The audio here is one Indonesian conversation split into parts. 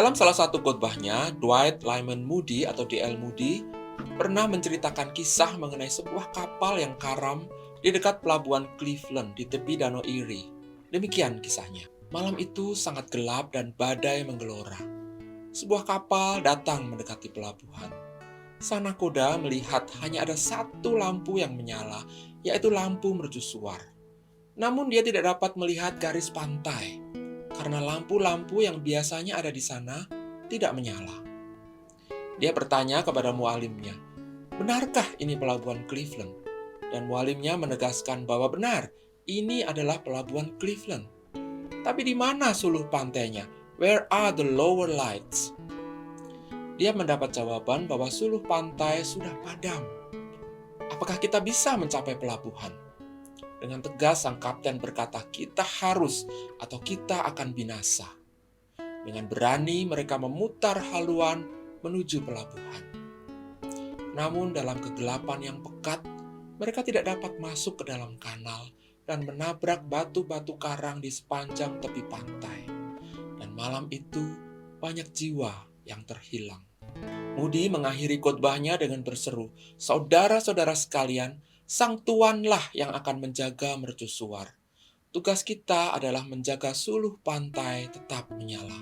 Dalam salah satu khotbahnya, Dwight Lyman Moody atau D.L. Moody pernah menceritakan kisah mengenai sebuah kapal yang karam di dekat pelabuhan Cleveland di tepi Danau Erie. Demikian kisahnya. Malam itu sangat gelap dan badai menggelora. Sebuah kapal datang mendekati pelabuhan. Sang nakoda melihat hanya ada satu lampu yang menyala, yaitu lampu mercusuar. Namun dia tidak dapat melihat garis pantai, karena lampu-lampu yang biasanya ada di sana tidak menyala. Dia bertanya kepada mualimnya, "Benarkah ini pelabuhan Cleveland?" Dan mualimnya menegaskan bahwa benar, ini adalah pelabuhan Cleveland. Tapi di mana suluh pantainya? Where are the lower lights? Dia mendapat jawaban bahwa suluh pantai sudah padam. Apakah kita bisa mencapai pelabuhan? Dengan tegas sang kapten berkata, kita harus atau kita akan binasa. Dengan berani mereka memutar haluan menuju pelabuhan. Namun dalam kegelapan yang pekat, mereka tidak dapat masuk ke dalam kanal dan menabrak batu-batu karang di sepanjang tepi pantai. Dan malam itu banyak jiwa yang terhilang. Moody mengakhiri khotbahnya dengan berseru, "Saudara-saudara sekalian, Sang Tuanlah yang akan menjaga mercusuar. Tugas kita adalah menjaga suluh pantai tetap menyala.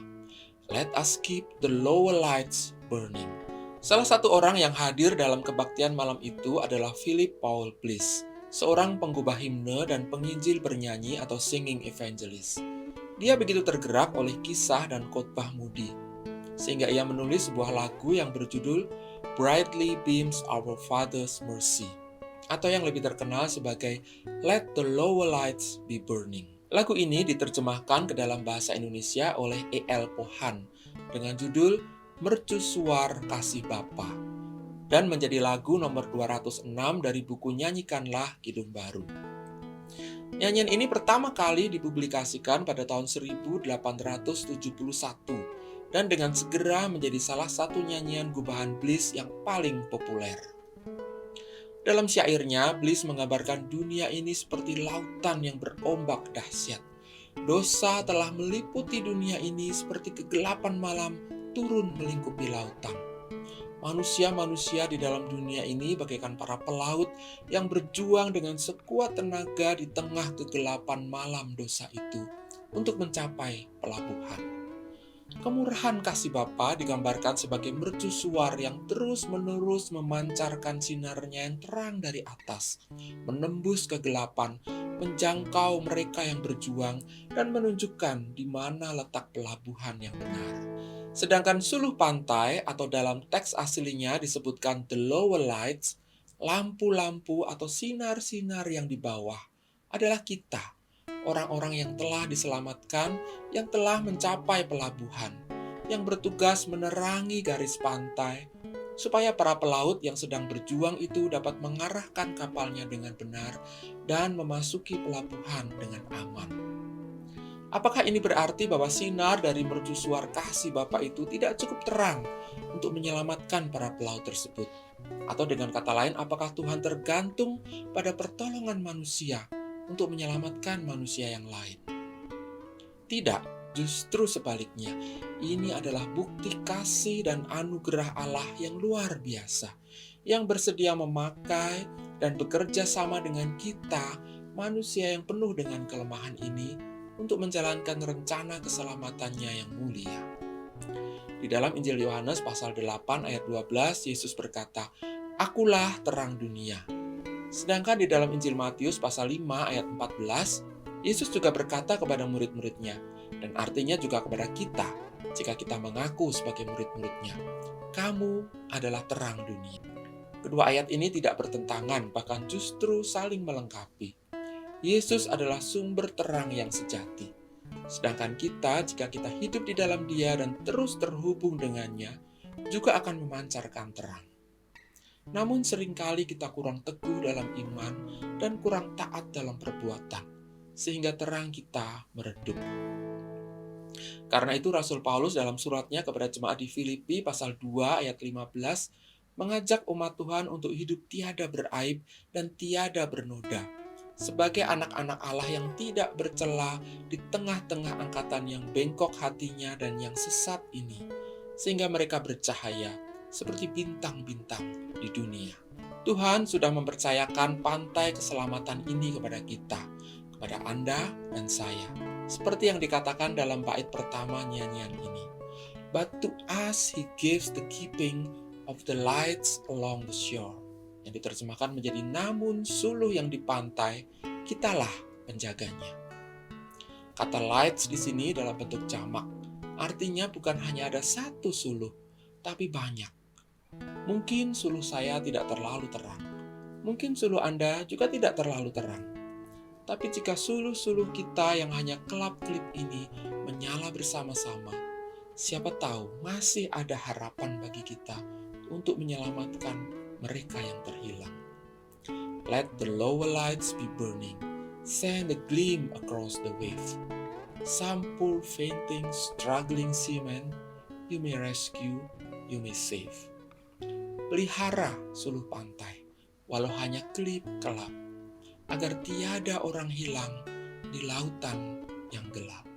Let us keep the lower lights burning." Salah satu orang yang hadir dalam kebaktian malam itu adalah Philip Paul Bliss, seorang penggubah himne dan penginjil bernyanyi atau singing evangelist. Dia begitu tergerak oleh kisah dan khotbah Moody, sehingga ia menulis sebuah lagu yang berjudul Brightly Beams Our Father's Mercy, atau yang lebih terkenal sebagai Let the Lower Lights Be Burning. Lagu ini diterjemahkan ke dalam bahasa Indonesia oleh E.L. Pohan dengan judul Mercusuar Kasih Bapa dan menjadi lagu nomor 206 dari buku Nyanyikanlah Kidung Baru. Nyanyian ini pertama kali dipublikasikan pada tahun 1871 dan dengan segera menjadi salah satu nyanyian gubahan Bliss yang paling populer. Dalam syairnya, Bliss menggambarkan dunia ini seperti lautan yang berombak dahsyat. Dosa telah meliputi dunia ini seperti kegelapan malam turun melingkupi lautan. Manusia-manusia di dalam dunia ini bagaikan para pelaut yang berjuang dengan sekuat tenaga di tengah kegelapan malam dosa itu untuk mencapai pelabuhan. Kemurahan kasih Bapa digambarkan sebagai mercusuar yang terus-menerus memancarkan sinarnya yang terang dari atas, menembus kegelapan, menjangkau mereka yang berjuang, dan menunjukkan di mana letak pelabuhan yang benar. Sedangkan suluh pantai atau dalam teks aslinya disebutkan the lower lights, lampu-lampu atau sinar-sinar yang di bawah, adalah kita, orang-orang yang telah diselamatkan, yang telah mencapai pelabuhan, yang bertugas menerangi garis pantai, supaya para pelaut yang sedang berjuang itu dapat mengarahkan kapalnya dengan benar dan memasuki pelabuhan dengan aman. Apakah ini berarti bahwa sinar dari mercusuar kasih Bapa itu tidak cukup terang untuk menyelamatkan para pelaut tersebut? Atau dengan kata lain, apakah Tuhan tergantung pada pertolongan manusia untuk menyelamatkan manusia yang lain? Tidak, justru sebaliknya. Ini adalah bukti kasih dan anugerah Allah yang luar biasa, yang bersedia memakai dan bekerja sama dengan kita, manusia yang penuh dengan kelemahan ini, untuk menjalankan rencana keselamatannya yang mulia. Di dalam Injil Yohanes pasal 8 ayat 12, Yesus berkata, "Akulah terang dunia." Sedangkan di dalam Injil Matius pasal 5 ayat 14, Yesus juga berkata kepada murid-muridnya, dan artinya juga kepada kita, jika kita mengaku sebagai murid-muridnya, "Kamu adalah terang dunia." Kedua ayat ini tidak bertentangan, bahkan justru saling melengkapi. Yesus adalah sumber terang yang sejati. Sedangkan kita, jika kita hidup di dalam Dia dan terus terhubung dengannya, juga akan memancarkan terang. Namun seringkali kita kurang teguh dalam iman dan kurang taat dalam perbuatan, sehingga terang kita meredup. Karena itu Rasul Paulus dalam suratnya kepada jemaat di Filipi pasal 2 ayat 15 mengajak umat Tuhan untuk hidup tiada beraib dan tiada bernoda, sebagai anak-anak Allah yang tidak bercela di tengah-tengah angkatan yang bengkok hatinya dan yang sesat ini, sehingga mereka bercahaya seperti bintang-bintang di dunia. Tuhan sudah mempercayakan pantai keselamatan ini kepada kita, kepada Anda dan saya, seperti yang dikatakan dalam bait pertama nyanyian ini. But to us he gives the keeping of the lights along the shore. Yang diterjemahkan menjadi namun suluh yang di pantai, kitalah penjaganya. Kata lights di sini dalam bentuk jamak, artinya bukan hanya ada satu suluh, tapi banyak. Mungkin suluh saya tidak terlalu terang. Mungkin suluh Anda juga tidak terlalu terang. Tapi jika suluh-suluh kita yang hanya kelap-kelip ini menyala bersama-sama, siapa tahu masih ada harapan bagi kita untuk menyelamatkan mereka yang terhilang. Let the lower lights be burning, send a gleam across the wave. Some poor fainting, struggling seaman, you may rescue, you may save. Pelihara suluh pantai, walau hanya kelip-kelap, agar tiada orang hilang di lautan yang gelap.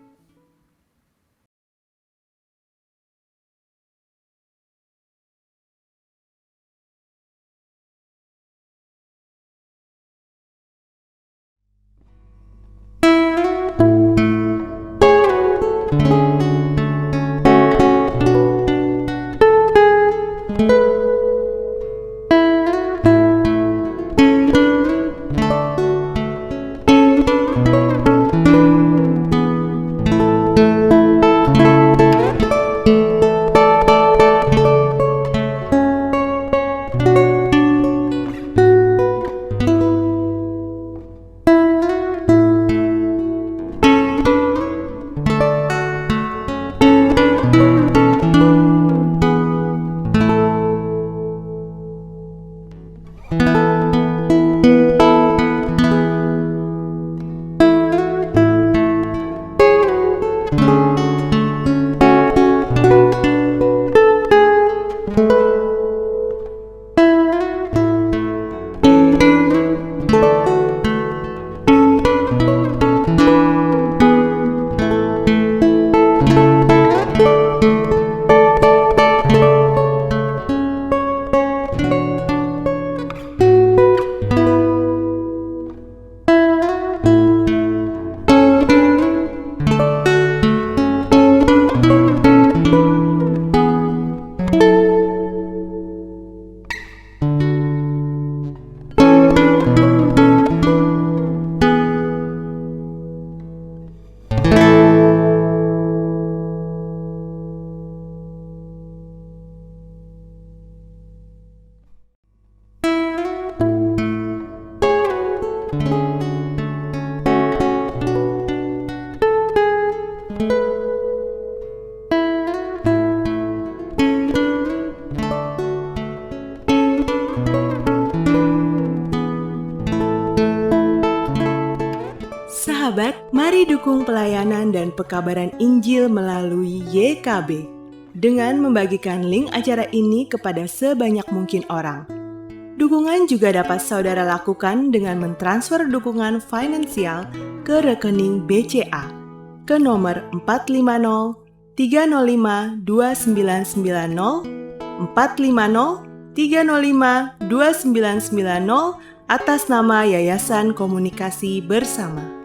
Sahabat, mari dukung pelayanan dan pekabaran Injil melalui YKB dengan membagikan link acara ini kepada sebanyak mungkin orang. Dukungan juga dapat saudara lakukan dengan mentransfer dukungan finansial ke rekening BCA ke nomor 450 305 2990 450 305 2990 atas nama Yayasan Komunikasi Bersama.